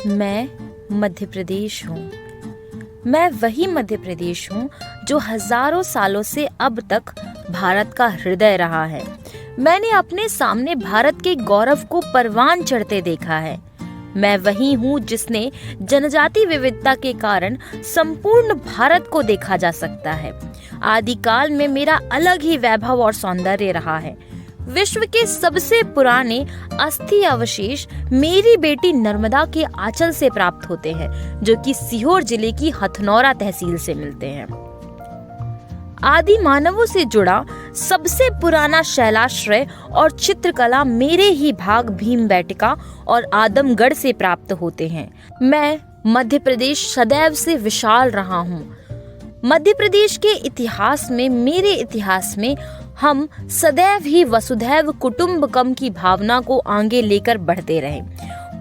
मैं मध्य प्रदेश हूँ। मैं वही मध्य प्रदेश हूँ जो हजारों सालों से अब तक भारत का हृदय रहा है। मैंने अपने सामने भारत के गौरव को परवान चढ़ते देखा है। मैं वही हूँ जिसने जनजाति विविधता के कारण संपूर्ण भारत को देखा जा सकता है। आदिकाल में मेरा अलग ही वैभव और सौंदर्य रहा है। विश्व के सबसे पुराने अस्थि अवशेष मेरी बेटी नर्मदा के आंचल से प्राप्त होते हैं, जो कि सीहोर जिले की हथनौरा तहसील से मिलते हैं। आदि मानवों से जुड़ा सबसे पुराना शैलाश्रय और चित्रकला मेरे ही भाग भीमबेटका और आदमगढ़ से प्राप्त होते हैं। मैं मध्य प्रदेश सदैव से विशाल रहा हूँ। मध्य प्रदेश के इतिहास में, मेरे इतिहास में हम सदैव ही वसुधैव कुटुंबकम की भावना को आगे लेकर बढ़ते रहे।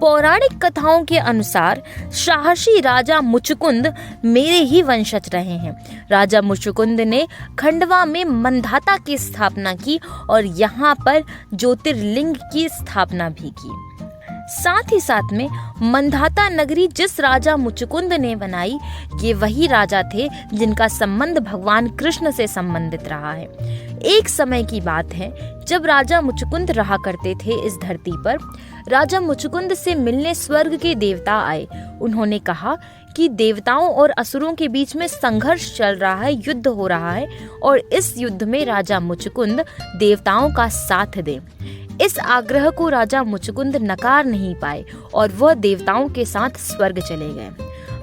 पौराणिक कथाओं के अनुसार साहसी राजा मुचुकुंद मेरे ही वंशज रहे हैं। राजा मुचुकुंद ने खंडवा में मंधाता की स्थापना की और यहाँ पर ज्योतिर्लिंग की स्थापना भी की। साथ ही साथ में मंधाता नगरी जिस राजा मुचुकुंद ने बनाई, ये वही राजा थे जिनका संबंध भगवान कृष्ण से संबंधित रहा है। एक समय की बात है जब राजा मुचुकुंद रहा करते थे इस धरती पर। राजा मुचुकुंद से मिलने स्वर्ग के देवता आए। उन्होंने कहा कि देवताओं और असुरों के बीच में संघर्ष चल रहा है, युद्ध हो रहा है और इस युद्ध में राजा मुचुकुंद देवताओं का साथ दें। इस आग्रह को राजा मुचुकुंद नकार नहीं पाए और वह देवताओं के साथ स्वर्ग चले गए।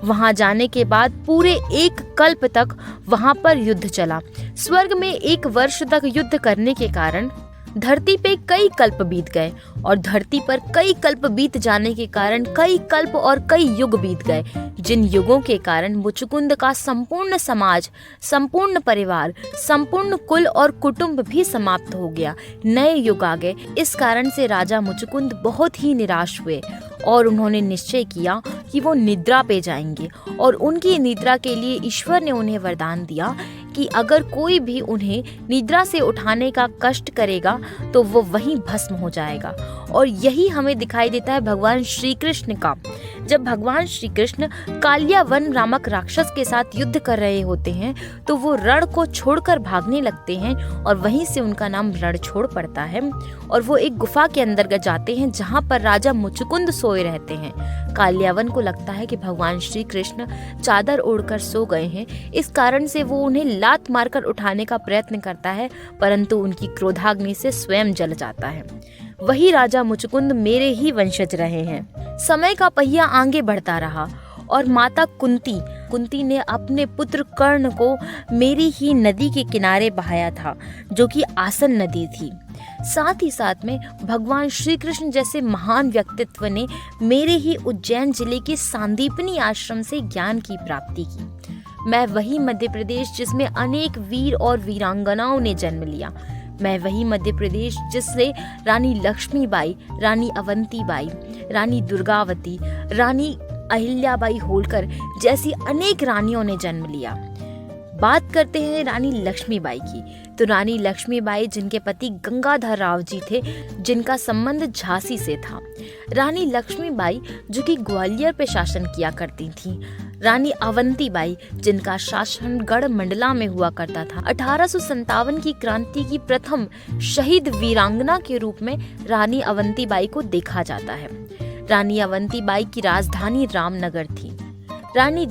वहां जाने के बाद पूरे 1 कल्प तक वहां पर युद्ध चला। स्वर्ग में 1 वर्ष तक युद्ध करने के कारण धरती पे कई कल्प बीत गए और धरती पर कई कल्प बीत जाने के कारण कई कल्प और कई युग बीत गए, जिन युगों के कारण मुचुकुंद का संपूर्ण समाज, संपूर्ण परिवार, संपूर्ण कुल और कुटुंब भी समाप्त हो गया। नए युग आ गए। इस कारण से राजा मुचुकुंद बहुत ही निराश हुए और उन्होंने निश्चय किया कि वो निद्रा पे जाएंगे और उनकी निद्रा के लिए ईश्वर ने उन्हें वरदान दिया कि अगर कोई भी उन्हें निद्रा से उठाने का कष्ट करेगा तो वो वहीं भस्म हो जाएगा। और यही हमें दिखाई देता है भगवान श्री कृष्ण का। जब भगवान श्री कृष्ण कालियावन नामक राक्षस के साथ युद्ध कर रहे होते हैं तो वो रण को छोड़कर भागने लगते हैं और वहीं से उनका नाम रणछोड़ पड़ता है और वो एक गुफा के अंदर जाते हैं जहाँ पर राजा मुचुकुंद सोए रहते हैं। कालियावन को लगता है कि भगवान श्री कृष्ण चादर ओढ़कर सो गए हैं, इस कारण से वो उन्हें लात मारकर उठाने का प्रयत्न करता है, परंतु उनकी क्रोधाग्नि से स्वयं जल जाता है। वही राजा मुचुकुंद मेरे ही वंशज रहे हैं। समय का पहिया आगे बढ़ता रहा और माता कुंती ने अपने पुत्र कर्ण को मेरी ही नदी के किनारे बहाया था, जो कि आसन नदी थी। साथ ही साथ में भगवान श्री कृष्ण जैसे महान व्यक्तित्व ने मेरे ही उज्जैन जिले के सांदीपनी आश्रम से ज्ञान की प्राप्ति की। मैं वही मध्य प्रदेश जिसमें अनेक वीर और वीरांगनाओं ने जन्म लिया। मैं वही मध्य प्रदेश जिससे रानी लक्ष्मीबाई, रानी अवंतीबाई, रानी दुर्गावती, रानी अहिल्याबाई होलकर जैसी अनेक रानियों ने जन्म लिया। बात करते हैं रानी लक्ष्मीबाई की, तो रानी लक्ष्मीबाई जिनके पति गंगाधर राव जी थे, जिनका संबंध झांसी से था। रानी लक्ष्मीबाई जो कि ग्वालियर पे शासन किया करती थी। रानी अवंतीबाई जिनका शासन गढ़ मंडला में हुआ करता था। 1857 की क्रांति की प्रथम शहीद वीरांगना के रूप में रानी अवंतीबाई को देखा जाता है। रानी अवंतीबाई की राजधानी रामनगर थी। रानी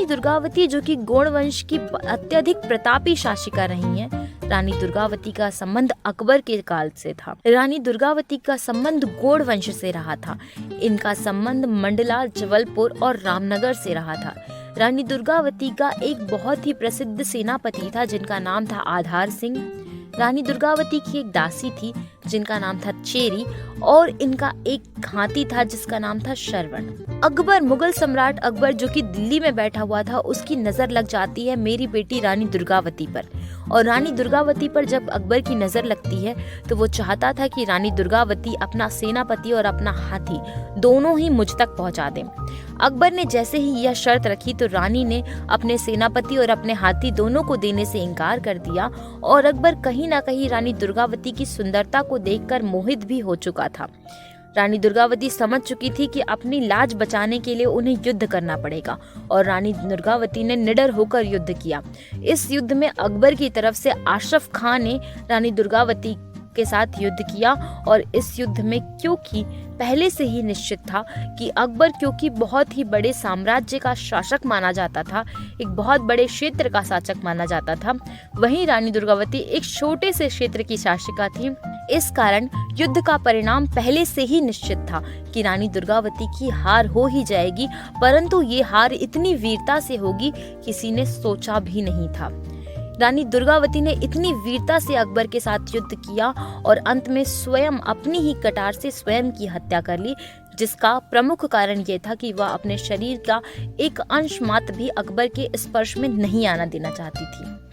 दुर्गावती जो कि गौड़ वंश की अत्यधिक प्रतापी शासिका रही हैं। रानी दुर्गावती का संबंध अकबर के काल से था। रानी दुर्गावती का संबंध गौड़ वंश से रहा था। इनका संबंध मंडला, जबलपुर और रामनगर से रहा था। रानी दुर्गावती का एक बहुत ही प्रसिद्ध सेनापति था जिनका नाम था आधार सिंह। रानी दुर्गावती की एक दासी थी जिनका नाम था चेरी और इनका एक हाथी था जिसका नाम था श्रवण। अकबर, मुगल सम्राट अकबर जो कि दिल्ली में बैठा हुआ था, उसकी नजर लग जाती है मेरी बेटी रानी दुर्गावती पर। और रानी दुर्गावती पर जब अकबर की नजर लगती है तो वो चाहता था कि रानी दुर्गावती अपना सेनापति और अपना हाथी दोनों ही मुझ तक पहुंचा दें। अकबर ने जैसे ही यह शर्त रखी तो रानी ने अपने सेनापति और अपने हाथी दोनों को देने से इनकार कर दिया और अकबर कहीं ना कहीं रानी दुर्गावती की सुंदरता को देखकर मोहित भी हो चुका था। रानी दुर्गावती समझ चुकी थी कि अपनी लाज बचाने के लिए उन्हें युद्ध करना पड़ेगा और रानी दुर्गावती ने निडर होकर युद्ध किया। इस युद्ध में अकबर की तरफ से अशरफ खान ने रानी दुर्गावती के साथ युद्ध किया और इस युद्ध में, क्योंकि पहले से ही निश्चित था कि अकबर क्योंकि बहुत ही बड़े साम्राज्य का शासक माना जाता था, एक बहुत बड़े क्षेत्र का शासक माना जाता था, वहीं रानी दुर्गावती एक छोटे से क्षेत्र की शासिका थी। इस कारण युद्ध का परिणाम पहले से ही निश्चित था कि रानी दुर्गावती की हार हो ही जाएगी, परंतु ये हार इतनी वीरता से होगी किसी ने सोचा भी नहीं था। रानी दुर्गावती ने इतनी वीरता से अकबर के साथ युद्ध किया और अंत में स्वयं अपनी ही कटार से स्वयं की हत्या कर ली, जिसका प्रमुख कारण ये था कि वह अपने शरीर का एक अंश मात्र भी अकबर के स्पर्श में नहीं आना देना चाहती थी।